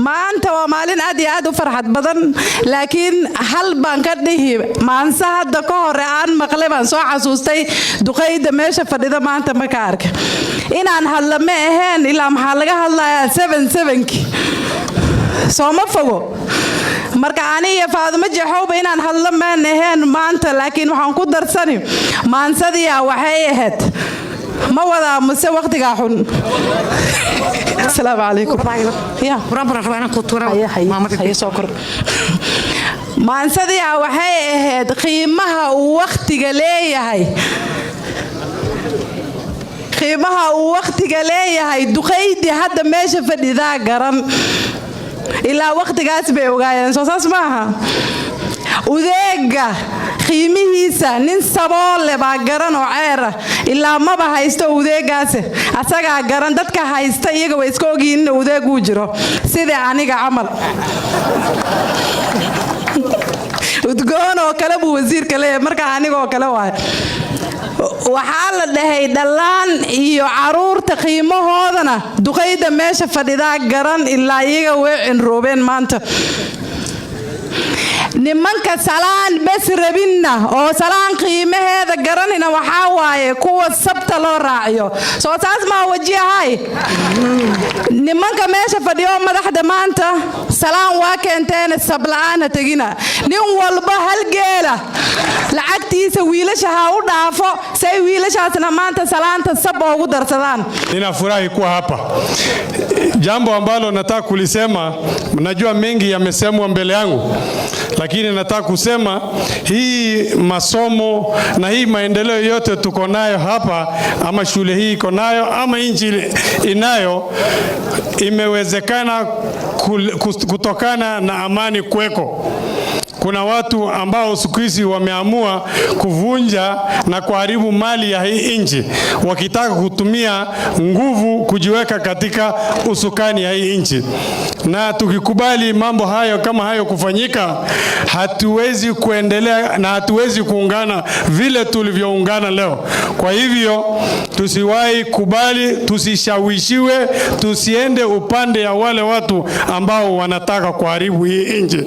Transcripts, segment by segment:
maanta waa maalin aad iyo aad u farxad badan laakiin hal baan ka dhihi maansa hadda ka hor aan maqlay baan soo xasuustay duqeyda meesha fadhida maanta ma ka arka inaan hadla ma ahayn ilaa maxaa laga hadlayaa 77 soo ma fogo marka aniga Faadimo Jaxooba inaan hadla ma ahayn maanta laakiin waxaan ku darsani maansadii waxay ahayd ما وضع مسوى وقت قاحون السلام عليكم يا ربنا ربنا كتورة هي سكر ما نصدق وحي قيمها ووقت قلية هاي قيمها ووقت قلية هاي دقيدي حتى ماشي في ذا قرن إلا وقت قاسبه وقايا نصوص معها وذاك qiimihiisa nin sabool leh baa garan oo ceer ilaa ma ba haysto udeegaas asaga garan dadka haysta iyaga way iska ogyiin udeeg uu jiro sida aniga amal udgoon oo kale buu wasiirka leeyahay marka aniga oo kale waay waxaa la dhahay dhalaan iyo caruurta qiimahoodana duqeyda meesha fadhida garan ilaa iyaga way cinroobeen maanta nimanka salaan bas rabina oo salaan qiimaheeda garanina waxa waaye kuwa sabta loo raaciyo soo taas ma wajihay nimanka meesha fadhiyo madaxda maanta salaan waa keenteen sablaana tagina nin walba hal geela lacagtiisa wiilasha ha u dhaafo say wiilashaasna maanta salaanta sab ugu darsadaan ninafurahi kuwa hapa jambo ambalo nataka kulisema najua mengi yamesemwa mbele yangu lakini nataka kusema hii masomo na hii maendeleo yote tuko nayo hapa ama shule hii iko nayo ama nchi inayo imewezekana kutokana na amani kweko. Kuna watu ambao siku hizi wameamua kuvunja na kuharibu mali ya hii nchi wakitaka kutumia nguvu kujiweka katika usukani ya hii nchi. Na tukikubali mambo hayo kama hayo kufanyika, hatuwezi kuendelea na hatuwezi kuungana vile tulivyoungana leo. Kwa hivyo tusiwahi kubali, tusishawishiwe, tusiende upande ya wale watu ambao wanataka kuharibu hii nchi.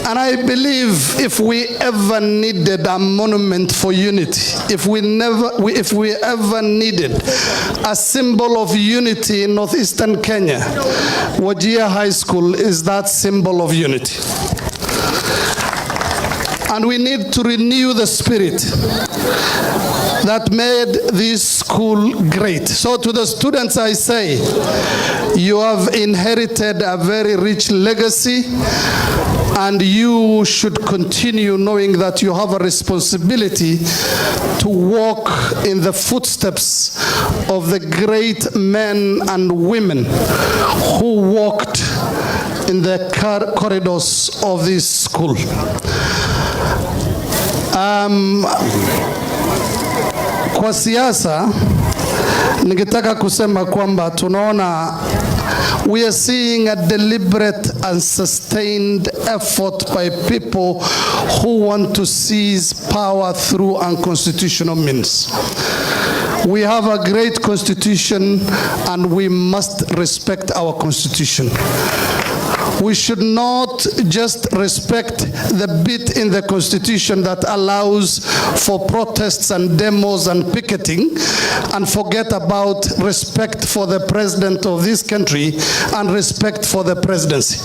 And I believe if we ever needed a monument for unity, if we ever needed a symbol of unity in northeastern Kenya, Wajir High School is that symbol of unity. And we need to renew the spirit that made this school great. So to the students I say, you have inherited a very rich legacy, and you should continue knowing that you have a responsibility to walk in the footsteps of the great men and women who walked in the corridors of this school. Kwa siasa ningetaka kusema kwamba tunaona we are seeing a deliberate and sustained effort by people who want to seize power through unconstitutional means. We have a great constitution and we must respect our constitution. We should not just respect the bit in the constitution that allows for protests and demos and picketing and forget about respect for the president of this country and respect for the presidency.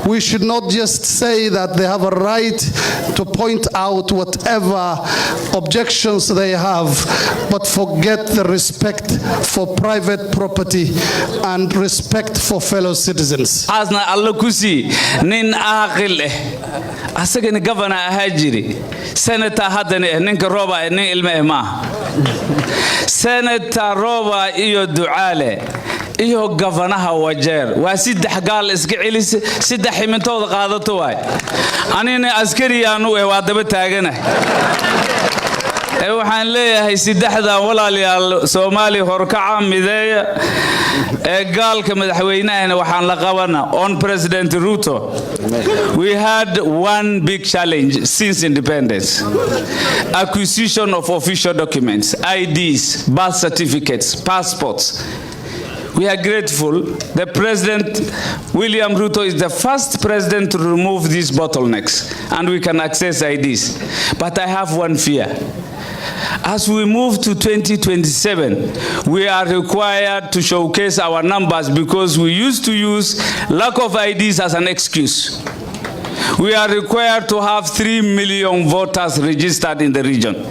We should not just say that they have a right to point out whatever objections they have, but forget the respect for private property and respect for fellow citizens. kusi nin aqil asagana governor ahajiri senator hadana ninka roba nin ilma ma senator roba iyo ducaale iyo governaha Wajir waa saddex gaal iska cilis saddex ximintooda qaadato waay anina askari aanu waa daba taaganahay waxaan leeyahay saddexda walaalayaal Soomaali horkaca mideeya gaalka madaxweynaha waxaan la qabana on President Ruto. We had one big challenge since independence: acquisition of official documents, IDs, birth certificates, passports. We are grateful. The President, William Ruto, is the first president to remove these bottlenecks, and we can access IDs. But I have one fear. As we move to 2027, we are required to showcase our numbers because we used to use lack of IDs as an excuse. We are required to have 3 million voters registered in the region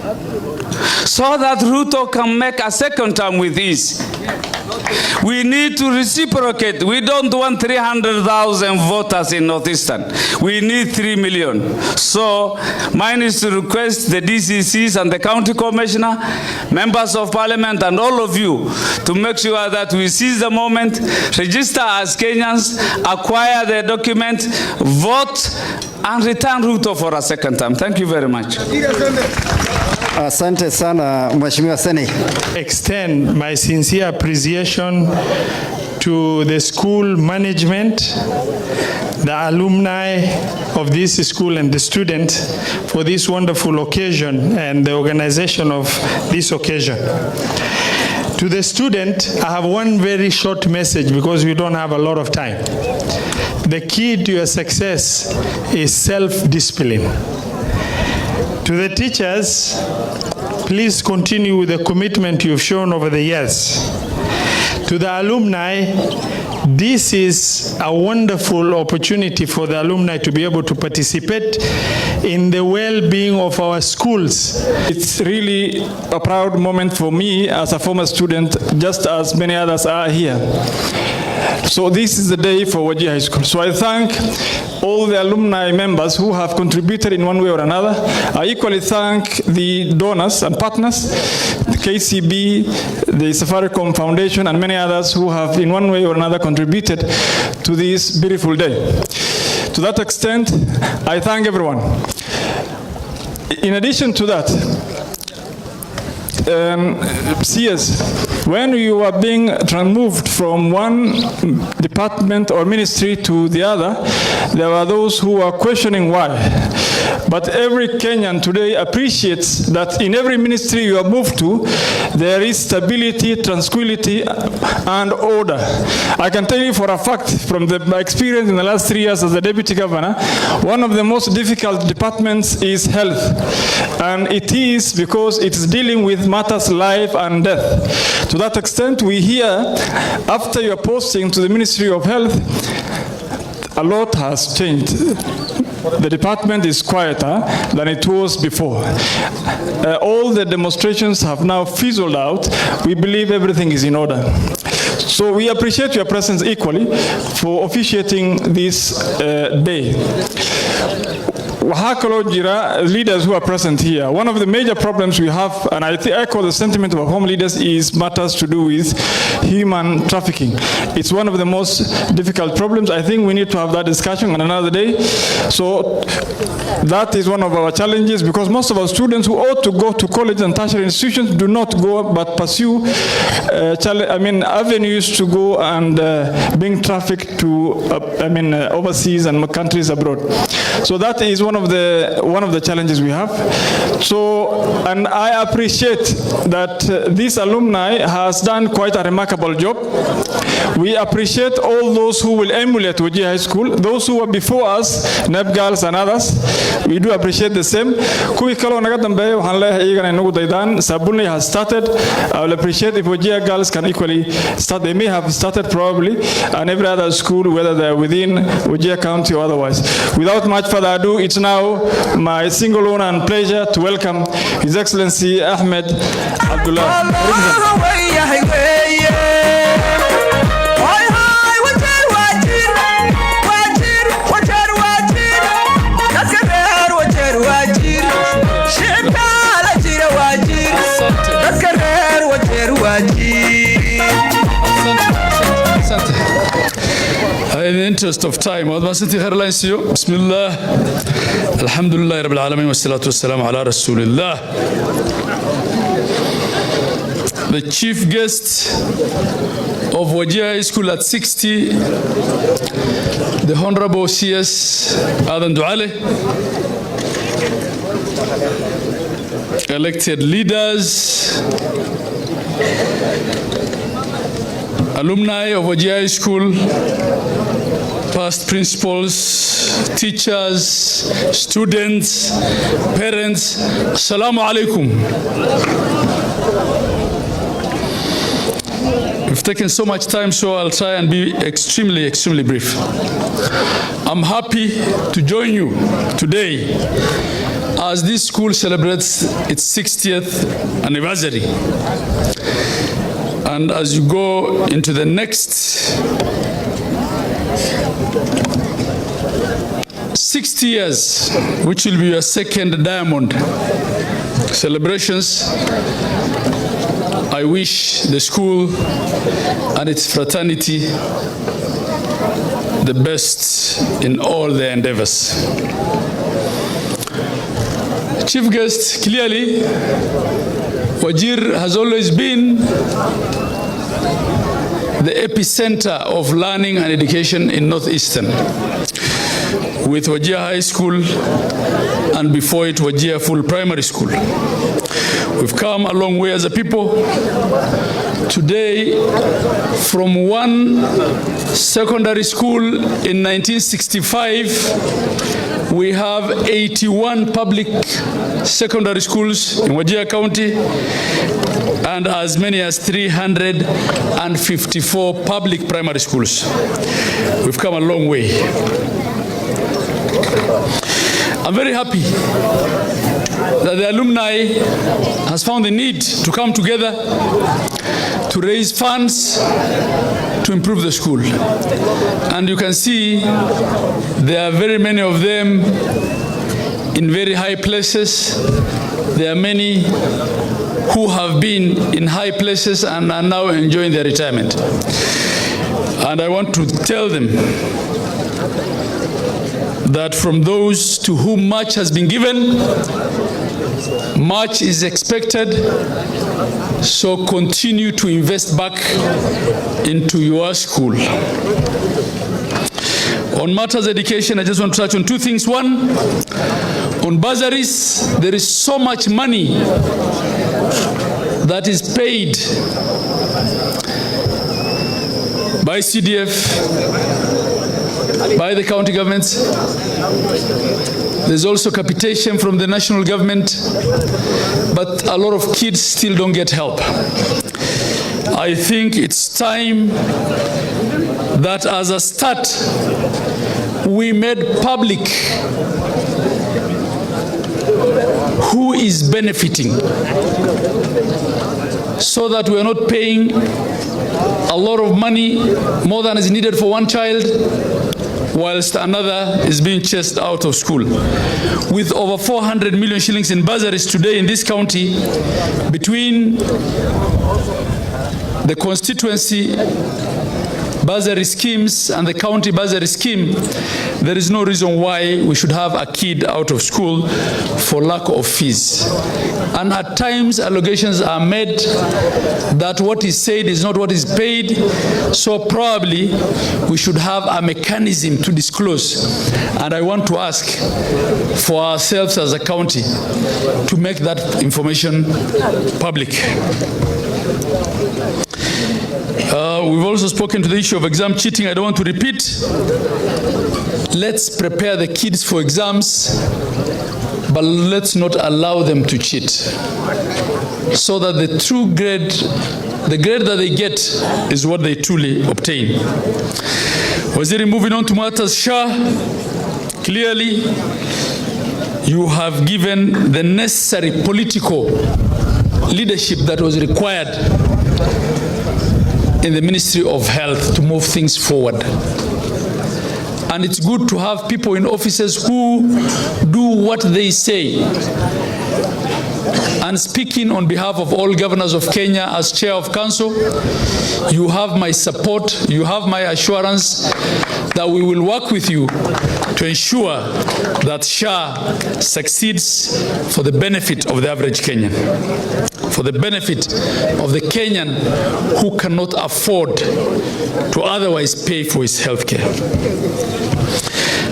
so that Ruto can make a second term with ease. We need to reciprocate. We don't want 300,000 voters in Northeastern. We need 3 million. So mine is to request the DCCs and the county commissioner, members of parliament, and all of you to make sure that we seize the moment, register as Kenyans, acquire the document, vote, and return Ruto for a second term. Thank you very much. Asante sana Mheshimiwa Senate. Extend my sincere appreciation to the school management, the alumni of this school, and the students for this wonderful occasion and the organization of this occasion. To the student, I have one very short message because we don't have a lot of time. The key to your success is self-discipline. To the teachers, please continue with the commitment you've shown over the years. To the alumni, this is a wonderful opportunity for the alumni to be able to participate in the well-being of our schools. It's really a proud moment for me as a former student, just as many others are here. So this is the day for Wajir High School. So I thank all the alumni members who have contributed in one way or another. I equally thank the donors and partners, the KCB, the Safaricom Foundation, and many others who have in one way or another contributed to this beautiful day. To that extent, I thank everyone. In addition to that, CS, when you are being moved from one department or ministry to the other, there are those who are questioning why. But every Kenyan today appreciates that in every ministry you are moved to, there is stability, tranquility, and order. I can tell you for a fact from my experience in the last 3 years as the deputy governor, one of the most difficult departments is health. And it is because it's dealing with matters life and death. To that extent, we hear after your posting to the Ministry of Health, a lot has changed. The department is quieter than it was before. All the demonstrations have now fizzled out. We believe everything is in order. So we appreciate your presence equally for officiating this day. Leaders who are present here. One of the major problems we have, and I echo the sentiment of our home leaders, is matters to do with human trafficking. It's one of the most difficult problems. I think we need to have that discussion on another day. So that is one of our challenges, because most of our students who ought to go to college and tertiary institutions do not go but pursue avenues to go and being trafficked to overseas and countries abroad. So that is one of the challenges we have. So, and I appreciate that this alumni has done quite a remarkable job. We appreciate all those who will emulate Wajir High School, those who were before us, NEP girls and others. We do appreciate the same. Kuwi kalo naga dambe waxaan leeyahay iyagana inagu daydaan. Sabuni has started. I will appreciate if Wajir girls can equally start. They may have started probably, and every other school, whether they're within Wajir County or otherwise. Without much further ado, it's now my single honor and pleasure to welcome His Excellency Ahmed Abdullah. In the interest of time, Bismillah, Alhamdulillah, Rabbil Alameen, wassalatu wassalamu ala Rasulillah. The chief guest of Wajir High School at 60, the Honorable CS Adan Duale, elected leaders, alumni of Wajir High School, past principals, teachers, students, parents, Assalamu alaikum. We've taken so much time, so I'll try and be extremely brief. I'm happy to join you today as this school celebrates its 60th anniversary. And as you go into the next 60 years, which will be your second diamond celebrations, I wish the school and its fraternity the best in all their endeavors. Chief guest, clearly, Wajir has always been the epicenter of learning and education in Northeastern, with Wajir High School and before it Wajir Full Primary School. We've come a long way as a people. Today, from one secondary school in 1965, we have 81 public secondary schools in Wajir County and as many as 354 public primary schools. We've come a long way. I'm very happy that the alumni has found the need to come together to raise funds to improve the school. And you can see there are very many of them in very high places. There are many who have been in high places and are now enjoying their retirement. And I want to tell them that from those to whom much has been given, much is expected, so continue to invest back into your school. On matters of education, I just want to touch on two things. One, on bursaries, there is so much money that is paid by CDF, by the county governments. There's also capitation from the national government, but a lot of kids still don't get help. I think it's time that as a start, we made public who is benefiting, so that we're not paying a lot of money, more than is needed for one child, whilst another is being chased out of school. With over 400 million shillings in bursaries today in this county, between the constituency bursary schemes and the county bursary scheme, there is no reason why we should have a kid out of school for lack of fees. And at times, allegations are made that what is said is not what is paid, so probably we should have a mechanism to disclose. And I want to ask for ourselves as a county to make that information public. We've also spoken to the issue of exam cheating. I don't want to repeat. Let's prepare the kids for exams, but let's not allow them to cheat, so that the true grade, the grade that they get, is what they truly obtain. Waziri, moving on to matters SHA, clearly you have given the necessary political leadership that was required in the Ministry of Health to move things forward. And it's good to have people in offices who do what they say. And speaking on behalf of all governors of Kenya as chair of council, you have my support, you have my assurance that we will work with you to ensure that SHA succeeds for the benefit of the average Kenyan. for the benefit of the Kenyan who cannot afford to otherwise pay for his health care.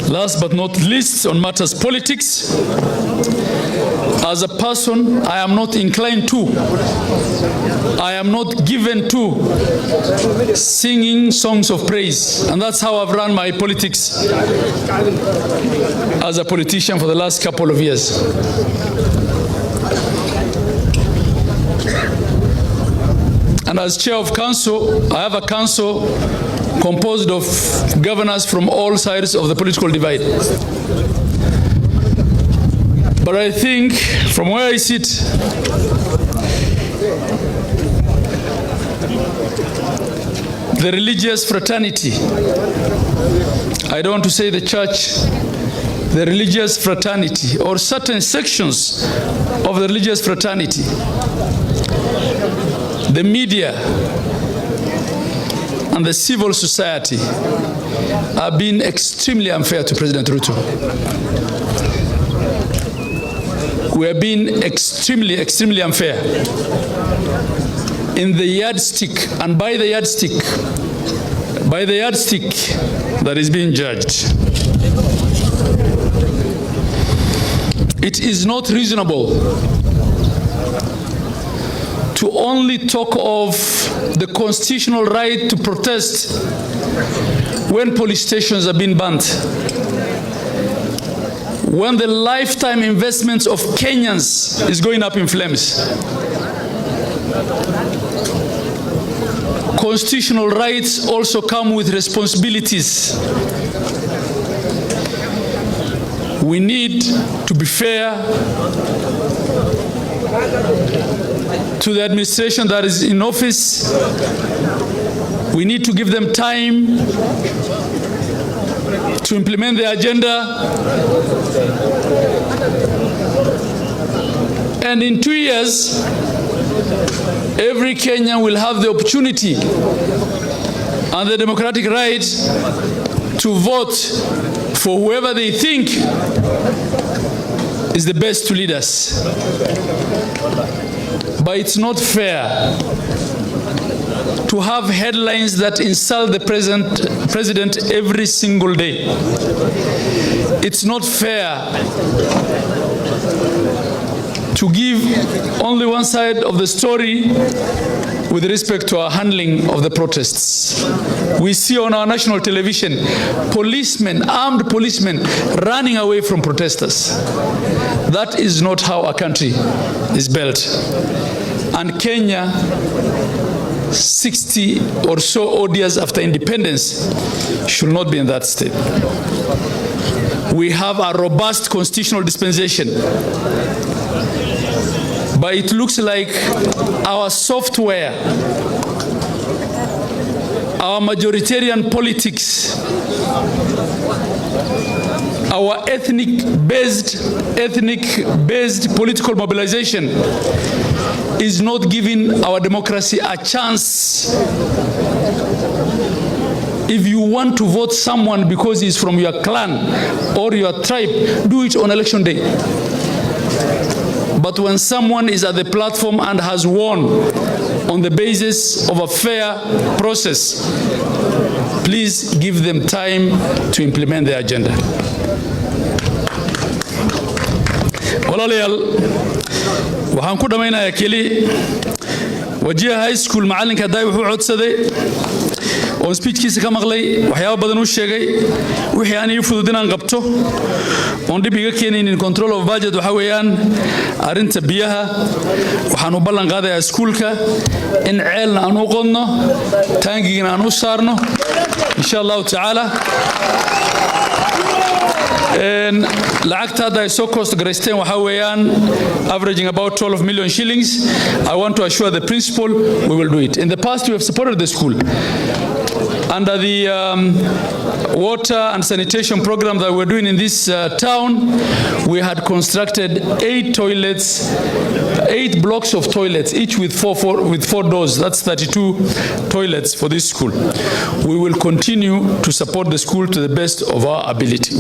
Last but not least, on matters politics, as a person, I am not inclined to, I am not given to singing songs of praise. And that's how I've run my politics as a politician for the last couple of years. And as chair of council, I have a council composed of governors from all sides of the political divide. But I think from where I sit, the religious fraternity, I don't want to say the church, the religious fraternity or certain sections of the religious fraternity, the media and the civil society are being extremely unfair to President Ruto. We are being extremely unfair in the yardstick and by the yardstick that is being judged. It is not reasonable to only talk of the constitutional right to protest when police stations are being banned, when the lifetime investments of Kenyans is going up in flames. Constitutional rights also come with responsibilities. We need to be fair to the administration that is in office. We need to give them time to implement the agenda. And in 2 years, every Kenyan will have the opportunity and the democratic right to vote for whoever they think is the best to lead us. But it's not fair to have headlines that insult the president every single day. It's not fair to give only one side of the story with respect to our handling of the protests. We see on our national television policemen, armed policemen, running away from protesters. That is not how our country is built. And Kenya, 60 or so odd years after independence, should not be in that state. We have a robust constitutional dispensation, but it looks like our software, our majoritarian politics, our ethnic-based political mobilization is not giving our democracy a chance. If you want to vote someone because he's from your clan or your tribe, do it on election day. But when someone is at the platform and has won on the basis of a fair process, please give them time to implement the agenda. Walaalayaal, waxaan ku dhamaynayaa keli Wajir High School macalinka haday wuxuu codsaday oo speechkiisa ka maqlay waxyaabo badan uu sheegay wixii aan fudud inaan qabto oo dib iga keenaynin control of budget waxa weeyaan arinta biyaha waxaan u ballan qaadayaa iskuulka in ceelna aan u qodno taangigina aan u saarno insha Allah taala lacagta hadda ay soo cost gareysteen waxa weeyaan averaging about 12 million shillings. I want to assure the principal we will do it. In the past we have supported the school under the water and sanitation program that we're doing in this town. We had constructed 8 blocks of toilets, each with four doors. That's 32 toilets for this school. We will continue to support the school to the best of our ability.